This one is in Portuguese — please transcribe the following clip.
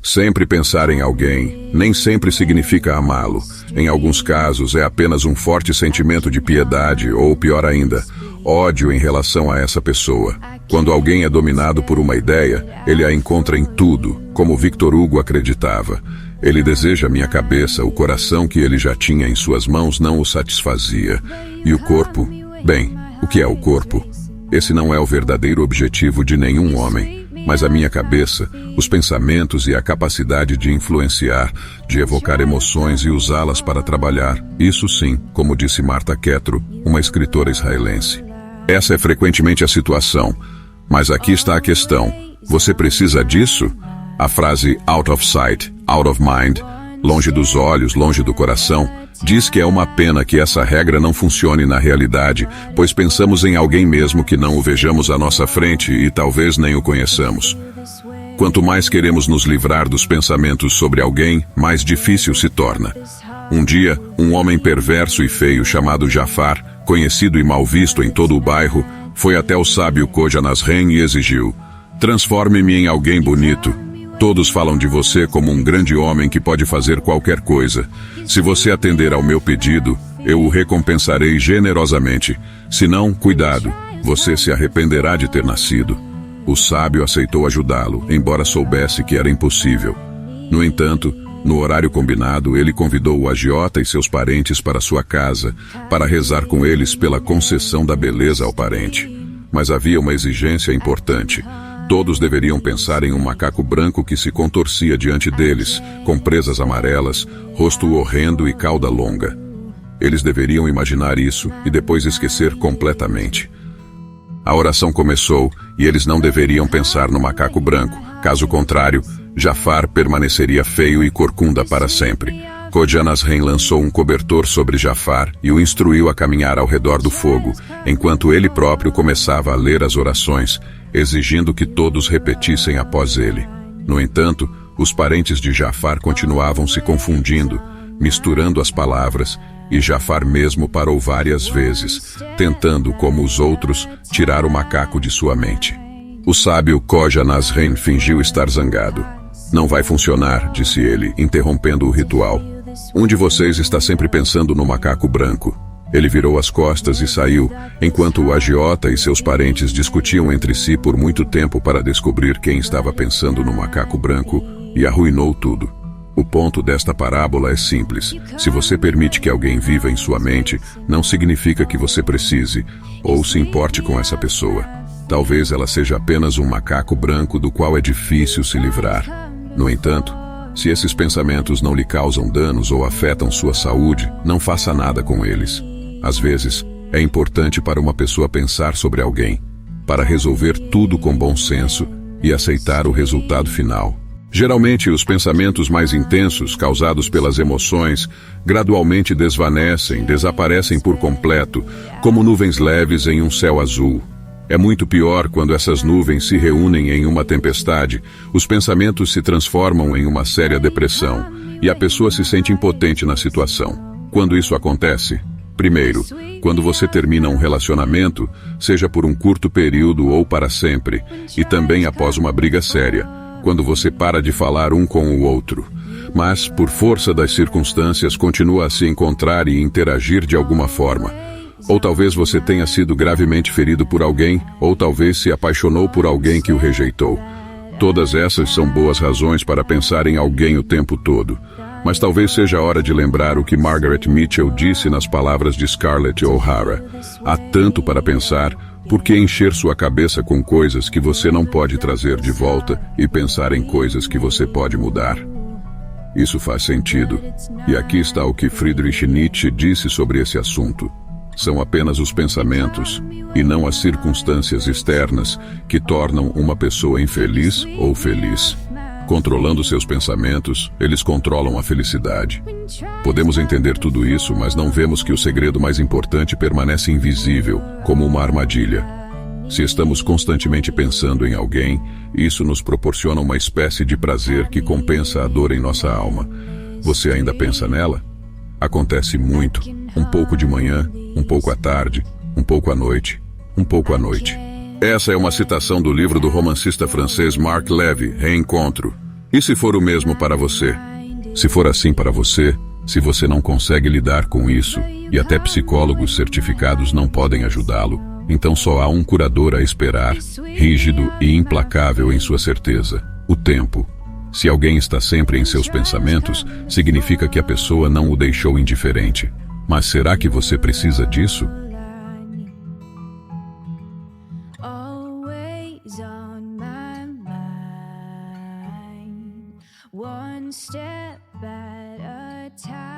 Sempre pensar em alguém nem sempre significa amá-lo. Em alguns casos, é apenas um forte sentimento de piedade ou, pior ainda, ódio em relação a essa pessoa. Quando alguém é dominado por uma ideia, ele a encontra em tudo, como Victor Hugo acreditava. Ele deseja minha cabeça, o coração que ele já tinha em suas mãos não o satisfazia. E o corpo? Bem, o que é o corpo? Esse não é o verdadeiro objetivo de nenhum homem. Mas a minha cabeça, os pensamentos e a capacidade de influenciar, de evocar emoções e usá-las para trabalhar, isso sim, como disse Martha Ketro, uma escritora israelense. Essa é frequentemente a situação, mas aqui está a questão. Você precisa disso? A frase out of sight, out of mind, longe dos olhos, longe do coração, diz que é uma pena que essa regra não funcione na realidade, pois pensamos em alguém mesmo que não o vejamos à nossa frente e talvez nem o conheçamos. Quanto mais queremos nos livrar dos pensamentos sobre alguém, mais difícil se torna. Um dia, um homem perverso e feio chamado Jafar, conhecido e mal visto em todo o bairro, foi até o sábio Koja Nasreen e exigiu: "Transforme-me em alguém bonito. Todos falam de você como um grande homem que pode fazer qualquer coisa. Se você atender ao meu pedido, eu o recompensarei generosamente. Se não, cuidado, você se arrependerá de ter nascido." O sábio aceitou ajudá-lo, embora soubesse que era impossível. No entanto, no horário combinado, ele convidou o agiota e seus parentes para sua casa, para rezar com eles pela concessão da beleza ao parente. Mas havia uma exigência importante. Todos deveriam pensar em um macaco branco que se contorcia diante deles, com presas amarelas, rosto horrendo e cauda longa. Eles deveriam imaginar isso e depois esquecer completamente. A oração começou e eles não deveriam pensar no macaco branco. Caso contrário, Jafar permaneceria feio e corcunda para sempre. Koja Nasreen lançou um cobertor sobre Jafar e o instruiu a caminhar ao redor do fogo, enquanto ele próprio começava a ler as orações, exigindo que todos repetissem após ele. No entanto, os parentes de Jafar continuavam se confundindo, misturando as palavras, e Jafar mesmo parou várias vezes, tentando, como os outros, tirar o macaco de sua mente. O sábio Koja Nasreen fingiu estar zangado. "Não vai funcionar", disse ele, interrompendo o ritual. "Um de vocês está sempre pensando no macaco branco." Ele virou as costas e saiu, enquanto o agiota e seus parentes discutiam entre si por muito tempo para descobrir quem estava pensando no macaco branco, e arruinou tudo. O ponto desta parábola é simples. Se você permite que alguém viva em sua mente, não significa que você precise ou se importe com essa pessoa. Talvez ela seja apenas um macaco branco do qual é difícil se livrar. No entanto, se esses pensamentos não lhe causam danos ou afetam sua saúde, não faça nada com eles. Às vezes, é importante para uma pessoa pensar sobre alguém, para resolver tudo com bom senso e aceitar o resultado final. Geralmente, os pensamentos mais intensos, causados pelas emoções, gradualmente desvanecem, desaparecem por completo, como nuvens leves em um céu azul. É muito pior quando essas nuvens se reúnem em uma tempestade, os pensamentos se transformam em uma séria depressão, e a pessoa se sente impotente na situação. Quando isso acontece? Primeiro, quando você termina um relacionamento, seja por um curto período ou para sempre, e também após uma briga séria, quando você para de falar um com o outro. Mas, por força das circunstâncias, continua a se encontrar e interagir de alguma forma. Ou talvez você tenha sido gravemente ferido por alguém, ou talvez se apaixonou por alguém que o rejeitou. Todas essas são boas razões para pensar em alguém o tempo todo. Mas talvez seja a hora de lembrar o que Margaret Mitchell disse nas palavras de Scarlett O'Hara. Há tanto para pensar, por que encher sua cabeça com coisas que você não pode trazer de volta e pensar em coisas que você pode mudar? Isso faz sentido. E aqui está o que Friedrich Nietzsche disse sobre esse assunto. São apenas os pensamentos, e não as circunstâncias externas, que tornam uma pessoa infeliz ou feliz. Controlando seus pensamentos, eles controlam a felicidade. Podemos entender tudo isso, mas não vemos que o segredo mais importante permanece invisível, como uma armadilha. Se estamos constantemente pensando em alguém, isso nos proporciona uma espécie de prazer que compensa a dor em nossa alma. Você ainda pensa nela? Acontece muito, um pouco de manhã, um pouco à tarde, um pouco à noite, um pouco à noite. Essa é uma citação do livro do romancista francês Marc Levy, Reencontro. E se for o mesmo para você? Se for assim para você, se você não consegue lidar com isso, e até psicólogos certificados não podem ajudá-lo, então só há um curador a esperar, rígido e implacável em sua certeza: o tempo. Se alguém está sempre em seus pensamentos, significa que a pessoa não o deixou indiferente. Mas será que você precisa disso? Always on my mind, one step at a time.